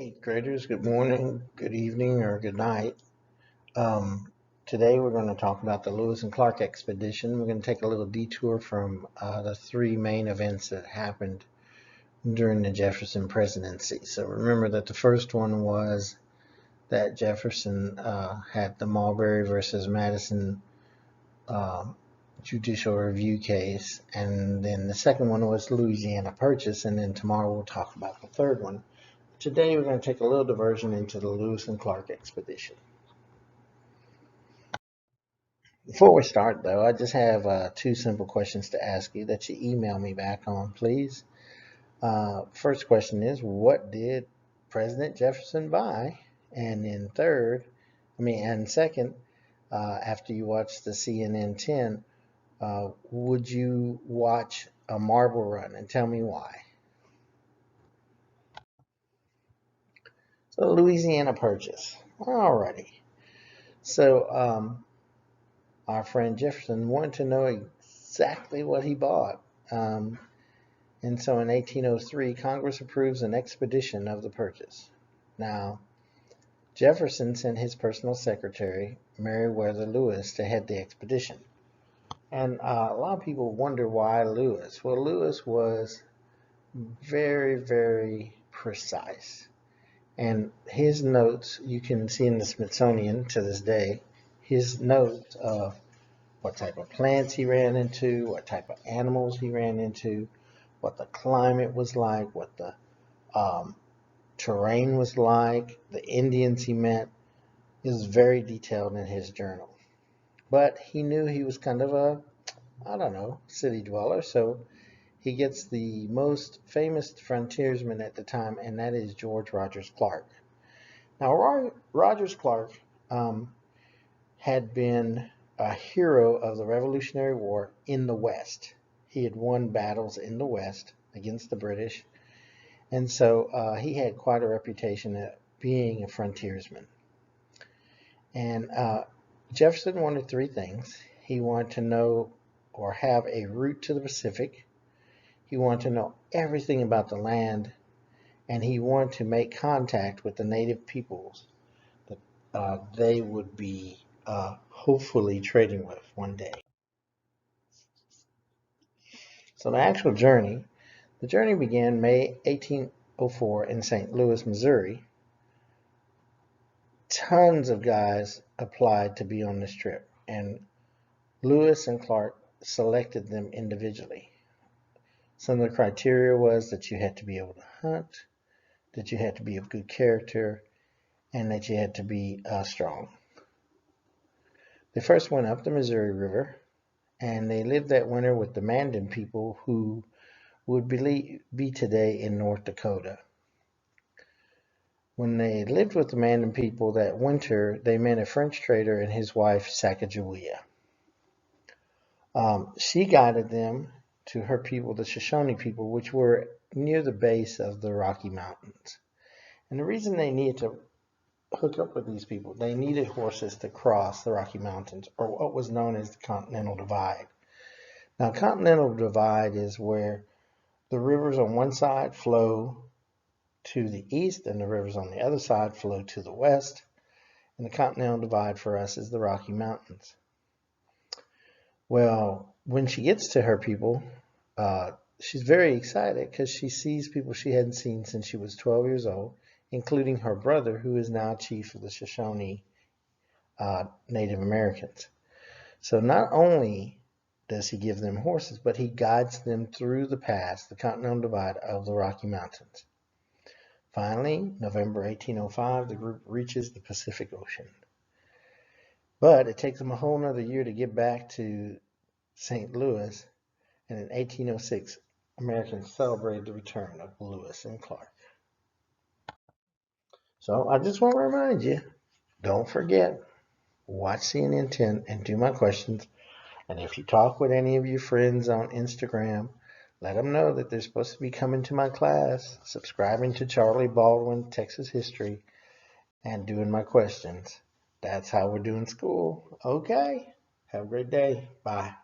Eighth graders, good morning, good evening, or good night. Today we're going to talk about the Lewis and Clark expedition. We're going to take a little detour from the three main events that happened during the Jefferson presidency. So remember that the first one was that Jefferson had the Marbury versus Madison judicial review case, and then the second one was Louisiana Purchase, and then tomorrow we'll talk about the third one. Today we're going to take a little diversion into the Lewis and Clark expedition. Before we start, though, I just have two simple questions to ask you that you email me back on, please. First question is, what did President Jefferson buy? And then second, after you watch the CNN 10, would you watch a marble run? And tell me why. So Louisiana Purchase. Alrighty. So our friend Jefferson wanted to know exactly what he bought. And so in 1803, Congress approves an expedition of the purchase. Now, Jefferson sent his personal secretary, Meriwether Lewis, to head the expedition. And a lot of people wonder why Lewis. Well, Lewis was very, very precise. And his notes, you can see in the Smithsonian to this day, his notes of what type of plants he ran into, what type of animals he ran into, what the climate was like, what the terrain was like, the Indians he met, is very detailed in his journal. But he knew he was kind of a, city dweller, so he gets the most famous frontiersman at the time, and that is George Rogers Clark. Now, Rogers Clark had been a hero of the Revolutionary War in the West. He had won battles in the West against the British, and so he had quite a reputation at being a frontiersman. And Jefferson wanted three things. He wanted to know or have a route to the Pacific. He wanted to know everything about the land, and he wanted to make contact with the native peoples that they would be hopefully trading with one day. So the journey began May 1804 in St. Louis, Missouri. Tons of guys applied to be on this trip, and Lewis and Clark selected them individually. Some of the criteria was that you had to be able to hunt, that you had to be of good character, and that you had to be strong. They first went up the Missouri River, and they lived that winter with the Mandan people who would be today in North Dakota. When they lived with the Mandan people that winter, they met a French trader and his wife, Sacagawea. She guided them to her people, the Shoshone people, which were near the base of the Rocky Mountains. And the reason they needed to hook up with these people, they needed horses to cross the Rocky Mountains, or what was known as the Continental Divide. Now, Continental Divide is where the rivers on one side flow to the east, and the rivers on the other side flow to the west. And the Continental Divide for us is the Rocky Mountains. Well, when she gets to her people, she's very excited because she sees people she hadn't seen since she was 12 years old, including her brother, who is now chief of the Shoshone Native Americans. So not only does he give them horses, but he guides them through the pass, the Continental Divide of the Rocky Mountains. Finally, November 1805, the group reaches the Pacific Ocean. But it takes them a whole another year to get back to St. Louis, and in 1806, Americans celebrated the return of Lewis and Clark. So I just want to remind you, don't forget, watch CNN 10 and do my questions. And if you talk with any of your friends on Instagram, let them know that they're supposed to be coming to my class, subscribing to Charlie Baldwin, Texas History, and doing my questions. That's how we're doing school. Okay. Have a great day. Bye.